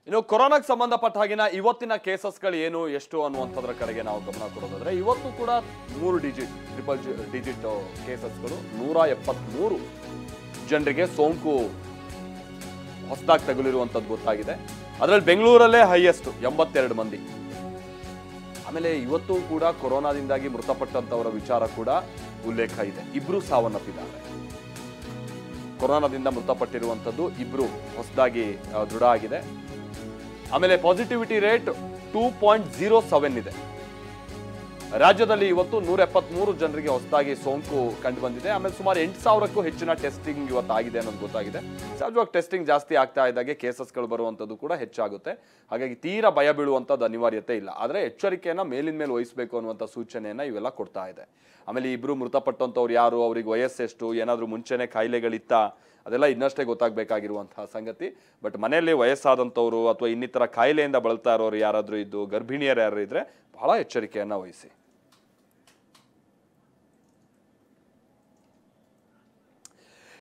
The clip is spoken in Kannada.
ಇನ್ನು ಕೊರೋನಾಗೆ ಸಂಬಂಧಪಟ್ಟ ಹಾಗಿನ ಇವತ್ತಿನ ಕೇಸಸ್ಗಳು ಏನು ಎಷ್ಟು ಅನ್ನುವಂಥದ್ರ ಕಡೆಗೆ ನಾವು ಗಮನ ಕೊಡೋದಾದ್ರೆ ಇವತ್ತು ಕೂಡ 3 ಟ್ರಿಪಲ್ ಡಿಜಿಟ್ ಕೇಸಸ್ಗಳು 173 ಜನರಿಗೆ ಸೋಂಕು ಹೊಸದಾಗಿ ತಗುಲಿರುವಂಥದ್ದು ಗೊತ್ತಾಗಿದೆ. ಅದರಲ್ಲಿ ಬೆಂಗಳೂರಲ್ಲೇ ಹೈಯೆಸ್ಟ್ 82 ಮಂದಿ. ಆಮೇಲೆ ಇವತ್ತು ಕೂಡ ಕೊರೋನಾದಿಂದಾಗಿ ಮೃತಪಟ್ಟಂತವರ ವಿಚಾರ ಕೂಡ ಉಲ್ಲೇಖ ಇದೆ. 2 ಸಾವನ್ನಪ್ಪಿದ್ದಾರೆ. ಕೊರೋನಾದಿಂದ ಮೃತಪಟ್ಟಿರುವಂಥದ್ದು 2 ಹೊಸದಾಗಿ ದೃಢ ಆಗಿದೆ. ಆಮೇಲೆ ಪಾಸಿಟಿವಿಟಿ ರೇಟ್ 2.07 ಇದೆ. ರಾಜ್ಯದಲ್ಲಿ ಇವತ್ತು 173 ಜನರಿಗೆ ಹೊಸದಾಗಿ ಸೋಂಕು ಕಂಡು ಬಂದಿದೆ. ಆಮೇಲೆ ಸುಮಾರು 8,000ಕ್ಕೂ ಹೆಚ್ಚಿನ ಟೆಸ್ಟಿಂಗ್ ಇವತ್ತು ಆಗಿದೆ ಅನ್ನೋದು ಗೊತ್ತಾಗಿದೆ. ಸಹಜವಾಗಿ ಟೆಸ್ಟಿಂಗ್ ಜಾಸ್ತಿ ಆಗ್ತಾ ಇದ್ದಾಗೆ ಕೇಸಸ್ಗಳು ಬರುವಂಥದ್ದು ಕೂಡ ಹೆಚ್ಚಾಗುತ್ತೆ. ಹಾಗಾಗಿ ತೀರಾ ಭಯ ಬೀಳುವಂಥದ್ದು ಅನಿವಾರ್ಯತೆ ಇಲ್ಲ. ಆದರೆ ಎಚ್ಚರಿಕೆಯನ್ನ ಮೇಲಿನ ಮೇಲೆ ವಹಿಸಬೇಕು ಅನ್ನುವಂಥ ಸೂಚನೆಯನ್ನ ಇವೆಲ್ಲ ಕೊಡ್ತಾ ಇದೆ. ಆಮೇಲೆ 2 ಮೃತಪಟ್ಟಂಥವ್ರು ಯಾರು, ಅವ್ರಿಗೆ ವಯಸ್ಸೆಷ್ಟು, ಏನಾದರೂ ಮುಂಚೆನೆ ಕಾಯಿಲೆಗಳಿತ್ತ, ಅದೆಲ್ಲ ಇನ್ನಷ್ಟೇ ಗೊತ್ತಾಗಬೇಕಾಗಿರುವಂತಹ ಸಂಗತಿ. ಬಟ್ ಮನೆಯಲ್ಲಿ ವಯಸ್ಸಾದಂಥವ್ರು ಅಥವಾ ಇನ್ನಿತರ ಕಾಯಿಲೆಯಿಂದ ಬಳಲ್ತಾ ಇರೋರು ಯಾರಾದರೂ ಇದ್ದು, ಗರ್ಭಿಣಿಯರು ಯಾರು ಇದ್ರೆ ಬಹಳ ಎಚ್ಚರಿಕೆಯನ್ನ ವಹಿಸಿ.